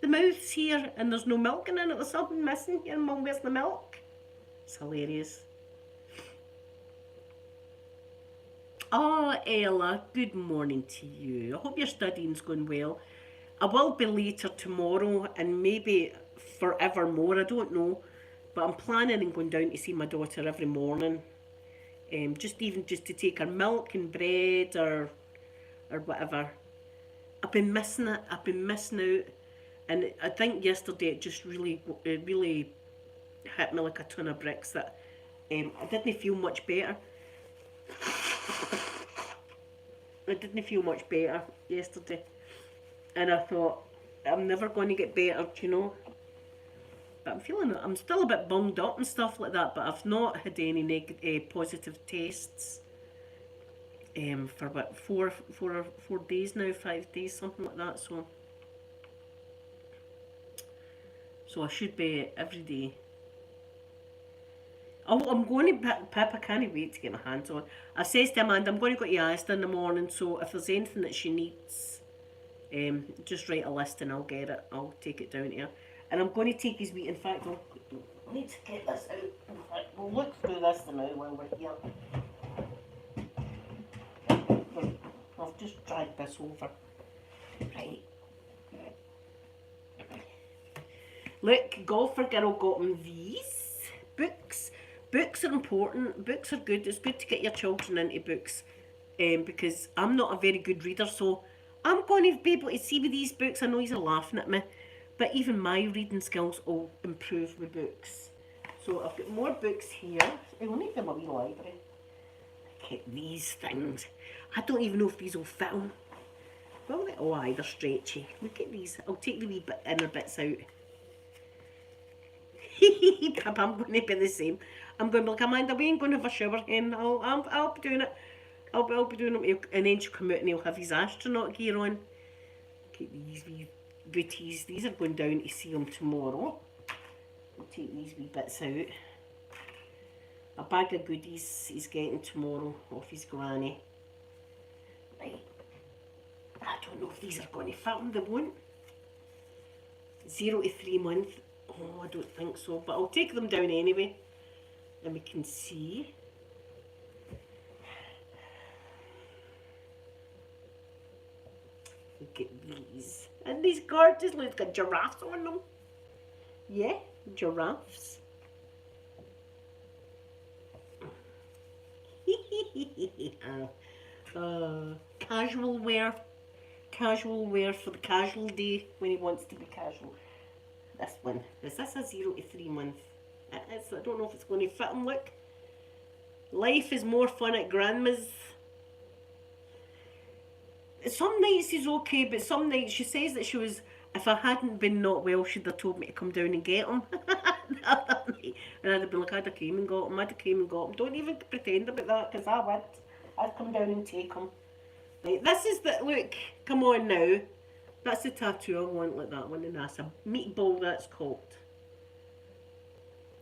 The mouth's here and there's no milk in it. There's something missing here. Mum, where's the milk? It's hilarious. Oh, Ella, good morning to you. I hope your studying's going well. I will be later tomorrow and maybe forevermore. I don't know, but I'm planning on going down to see my daughter every morning. Just to take her milk and bread or whatever. I've been missing it. I've been missing out, and I think yesterday it really hit me like a ton of bricks that I didn't feel much better. I didn't feel much better yesterday, and I thought I'm never going to get better, you know. But I'm still a bit bunged up and stuff like that. But I've not had any positive tests for about 4 days now, 5 days, something like that. So I should be every day. Oh, I'm going to Pip. I can't wait to get my hands on. I says to Amanda, I'm going to go to Asda in the morning. So if there's anything that she needs, just write a list and I'll get it. I'll take it down here. And I'm going to take his wheat. In fact, I need to get this out. In fact, we'll look through this now while we're here. I've just dragged this over. Right. Look, Golfer Girl got me these books. Books are important. Books are good. It's good to get your children into books because I'm not a very good reader. So I'm going to be able to see with these books. I know he's laughing at me. But even my reading skills will improve with books. So I've got more books here. I'll make them a wee library. Look at these things. I don't even know if these will fit them. Well, oh aye, they're stretchy. Look at these. I'll take the wee inner bits out. Pip, I'm going to be the same. I'm going to be like, Amanda, we ain't going to have a shower hen. I'll be doing it. I'll be doing it. And then she'll come out and he'll have his astronaut gear on. Look at these wee booties. These are going down to see him tomorrow. I'll take these wee bits out. A bag of goodies he's getting tomorrow off his granny. Right. I don't know if these are going to fit him. They won't. 0 to 3 months. Oh, I don't think so. But I'll take them down anyway. And we can see. Look at these. And these gorgeous, look, got giraffes on them. Yeah, giraffes. Casual wear. Casual wear for the casual day when he wants to be casual. This one. Is this a 0 to 3 month? It is. I don't know if it's going to fit him. Look. Life is more fun at Grandma's. Some nights he's okay, but some nights she says that she was, if I hadn't been not well, she'd have told me to come down and get him. And I'd have been like, I'd have came and got him, Don't even pretend about that, because I would. I'd come down and take him. Right, this is the, look, come on now. That's the tattoo I want, like that one, the NASA. Meatball, that's called.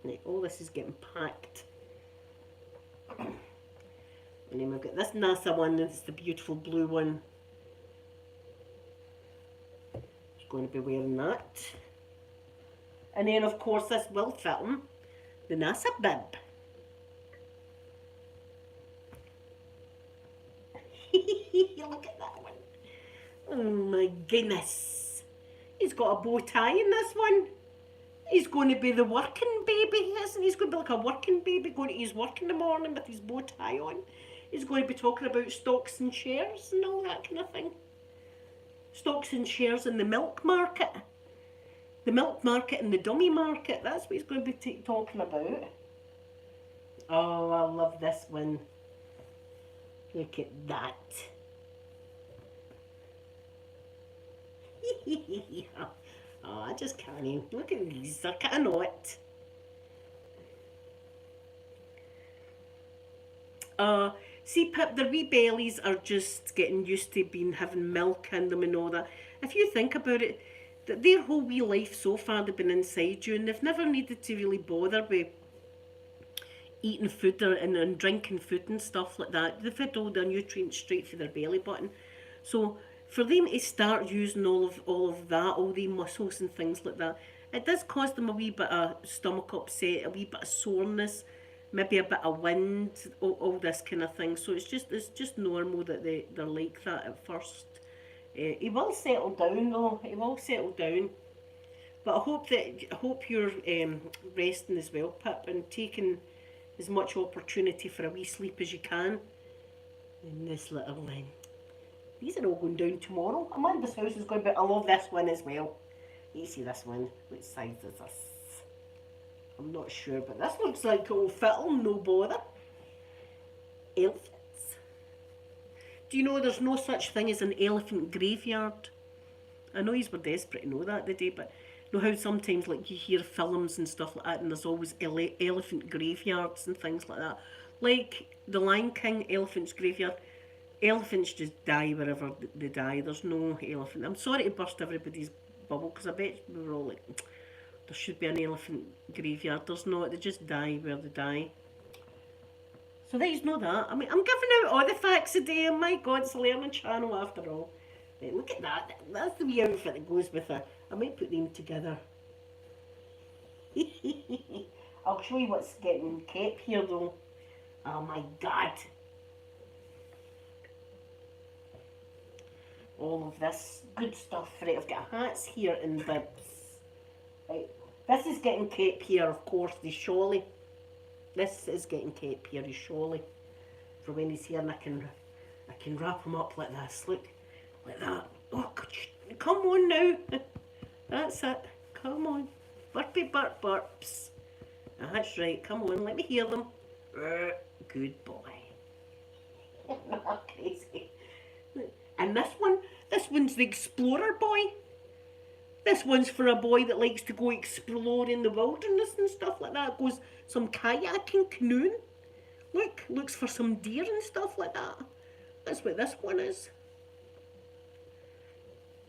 Right, all this is getting packed. And then we've got this NASA one, it's the beautiful blue one. Going to be wearing that. And then of course this will fit him, the NASA bib. Look at that one. Oh my goodness. He's got a bow tie in this one. He's going to be the working baby, isn't he? He's going to be like a working baby, going to his work in the morning with his bow tie on. He's going to be talking about stocks and shares and all that kind of thing. Stocks and shares in the milk market. The milk market and the dummy market. That's what he's going to be talking about. Oh, I love this one. Look at that. Oh, I just can't even. Look at these. I cannot. See, Pip, their wee bellies are just getting used to having milk in them and all that. If you think about it, their whole wee life so far they've been inside you and they've never needed to really bother with eating food and drinking food and stuff like that. They've had all their nutrients straight for their belly button. So for them to start using all of that, all the muscles and things like that, it does cause them a wee bit of stomach upset, a wee bit of soreness, maybe a bit of wind, all this kind of thing. So it's just normal that they're like that at first. He will settle down though. He will settle down. But I hope you're resting as well, Pip, and taking as much opportunity for a wee sleep as you can. And this little line. These are all going down tomorrow. Amanda's house is going to be. I love this one as well. You see this one? Which size is this? I'm not sure, but this looks like it will fit them, no bother. Elephants. Do you know there's no such thing as an elephant graveyard? I know you were desperate to know that today, but you know how sometimes like you hear films and stuff like that, and there's always elephant graveyards and things like that. Like the Lion King elephant's graveyard. Elephants just die wherever they die. There's no elephant. I'm sorry to burst everybody's bubble because I bet we were all like, there should be an elephant graveyard. There's not. They just die where they die. So there you know that. I mean, I'm giving out all the facts today. And my God, it's a learning channel after all. Right, look at that. That's the wee outfit that goes with it. I might put them together. I'll show you what's getting kept here though. Oh my God. All of this good stuff. Right, I've got hats here and bibs. Right, this is getting kept here, of course, the Sholly. This is getting kept here, the Sholly. For when he's here and I can wrap him up like this. Look, like that. Oh, come on now. That's it. Come on. Burpy burp burps. That's right. Come on, let me hear them. Good boy. Not crazy. And this one's the explorer boy. This one's for a boy that likes to go explore in the wilderness and stuff like that. Goes some kayaking, canoeing. Look, looks for some deer and stuff like that. That's what this one is.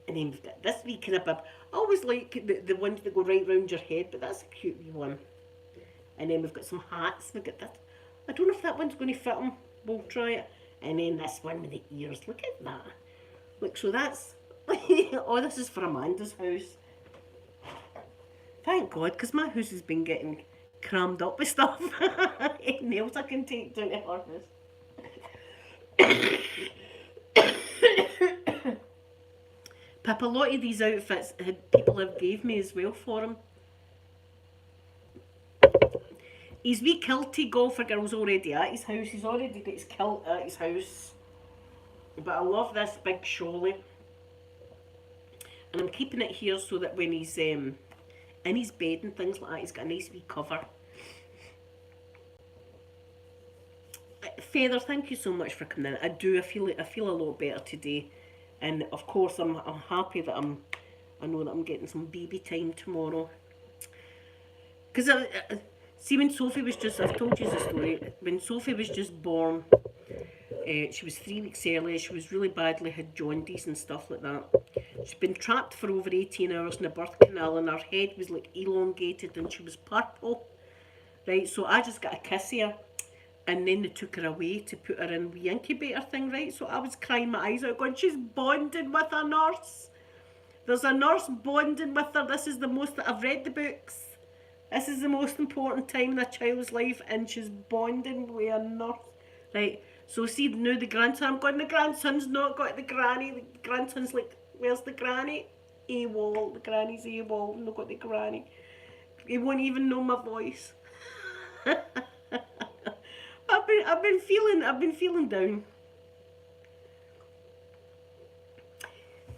And then we've got this wee kind of bib. I always like the ones that go right round your head, but that's a cute wee one. And then we've got some hats. We've got that. I don't know if that one's going to fit them. We'll try it. And then this one with the ears. Look at that. Look, so that's... oh, this is for Amanda's house. Thank God, because my house has been getting crammed up with stuff. Anything else I can take down to her house. Pip, a lot of these outfits people have gave me as well for him. His wee kilty golfer girl's already at his house. He's already got his kilt at his house. But I love this big Sholly. And I'm keeping it here so that when he's in his bed and things like that, he's got a nice wee cover. Feather, thank you so much for coming in. I do. I feel a lot better today. And of course, I'm happy that I know that I'm getting some baby time tomorrow. Because see, when Sophie was just, I've told you the story. When Sophie was just born, she was 3 weeks early. She was really badly, had jaundice and stuff like that. She'd been trapped for over 18 hours in the birth canal, and her head was like elongated, and she was purple. Right, so I just got a kiss her, and then they took her away to put her in the incubator thing. Right, so I was crying my eyes out, going, "She's bonding with a nurse. There's a nurse bonding with her. This is the most that I've read the books. This is the most important time in a child's life, and she's bonding with a nurse." Right, so see now the grandson, I'm going, the grandson's not got the granny. The grandson's like, where's the granny? AWOL, the granny's AWOL, not got the granny. He won't even know my voice. I've been feeling down.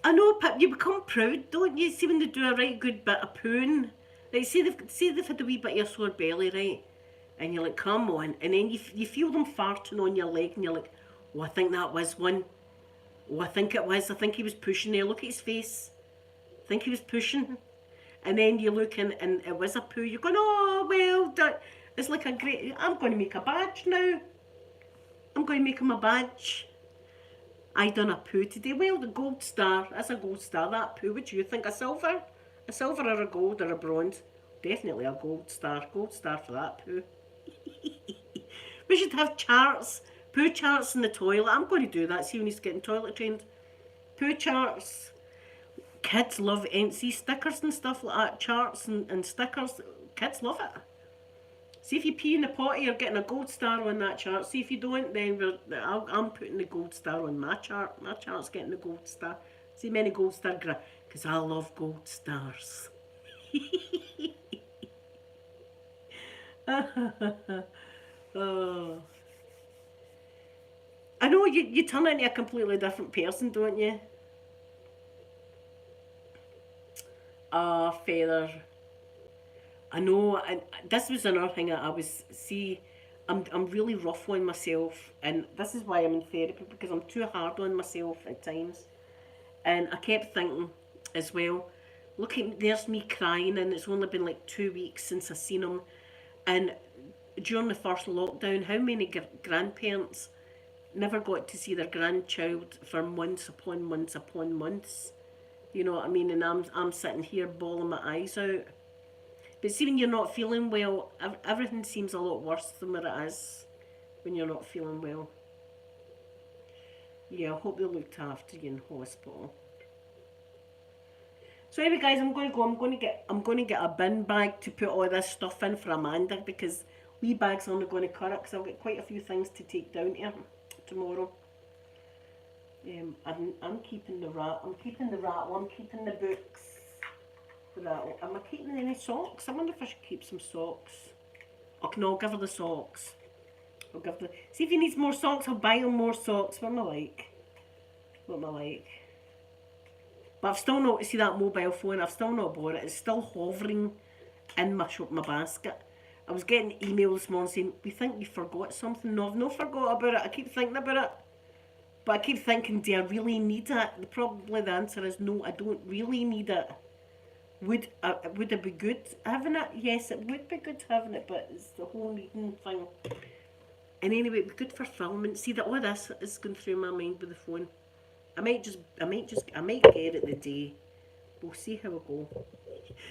I know, Pip, you become proud, don't you? See when they do a right good bit of pooing. Like, say they've had a wee bit of a sore belly, right? And you're like, come on. And then you feel them farting on your leg, and you're like, oh, I think that was one. Oh, I think it was. I think he was pushing there. Look at his face. I think he was pushing. And then you look and it was a poo. You're going, oh, well done. It's like a great... I'm going to make a badge now. I'm going to make him a badge. I done a poo today. Well, the gold star. That's a gold star, that poo. What do you think? A silver? A silver or a gold or a bronze? Definitely a gold star. Gold star for that poo. We should have charts. Poo charts in the toilet. I'm going to do that. See when he's getting toilet trained. Poo charts. Kids love NC stickers and stuff like that. Charts and stickers. Kids love it. See if you pee in the potty, you're getting a gold star on that chart. See if you don't, then I'm putting the gold star on my chart. My chart's getting the gold star. See many gold star, because I love gold stars. Oh. I know you turn into a completely different person, don't you? Ah, Feather. I know, and this was another thing that I was see. I'm really rough on myself, and this is why I'm in therapy because I'm too hard on myself at times. And I kept thinking as well, look at there's me crying, and it's only been like 2 weeks since I seen him. And during the first lockdown, how many grandparents never got to see their grandchild for months upon months upon months? You know what I mean? And I'm sitting here bawling my eyes out. But see, when you're not feeling well, everything seems a lot worse than what it is when you're not feeling well. Yeah, I hope they looked after you in hospital. So anyway, guys, I'm going to go. I'm going to get a bin bag to put all this stuff in for Amanda because wee bag's only going to cut it because I've got quite a few things to take down here tomorrow. I'm keeping the rat. I'm keeping the rattle. I'm keeping the books. The rattle. Am I keeping any socks? I wonder if I should keep some socks. Oh no, I'll give her the socks. I'll give the. See if he needs more socks. I'll buy him more socks. What am I like? What am I like? But I've still not see that mobile phone. I've still not bought it. It's still hovering in my basket. I was getting emails this morning saying we think you forgot something. No, I've not forgot about it. I keep thinking about it. But I keep thinking, do I really need it? Probably the answer is no, I don't really need it. Would it be good having it? Yes, it would be good having it, but it's the whole needing thing. And anyway, it'd be good for filming. See that all this is going through my mind with the phone. I might get it the day. We'll see how I go.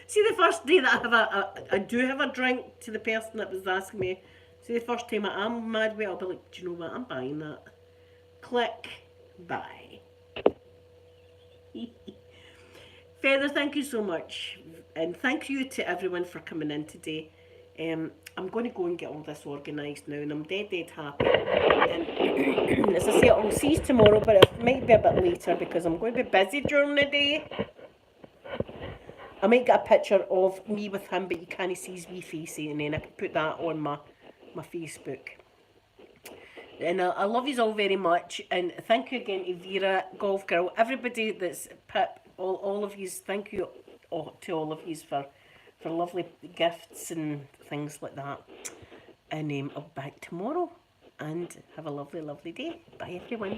See the first day that I do have a drink to the person that was asking me. See the first time I am mad with it, I'll be like, do you know what? I'm buying that. Click, buy. Feather, thank you so much. And thank you to everyone for coming in today. I'm going to go and get all this organised now and I'm dead happy. And as I say, I'll see you tomorrow, but it might be a bit later because I'm going to be busy during the day. I might get a picture of me with him, but you can't see his wee face, and then I can put that on my Facebook. And I love you all very much, and thank you again to Vera, Golf Girl, everybody that's Pip, all of you. Thank you to all of you for lovely gifts and things like that. And I'll be back tomorrow, and have a lovely, lovely day. Bye everyone.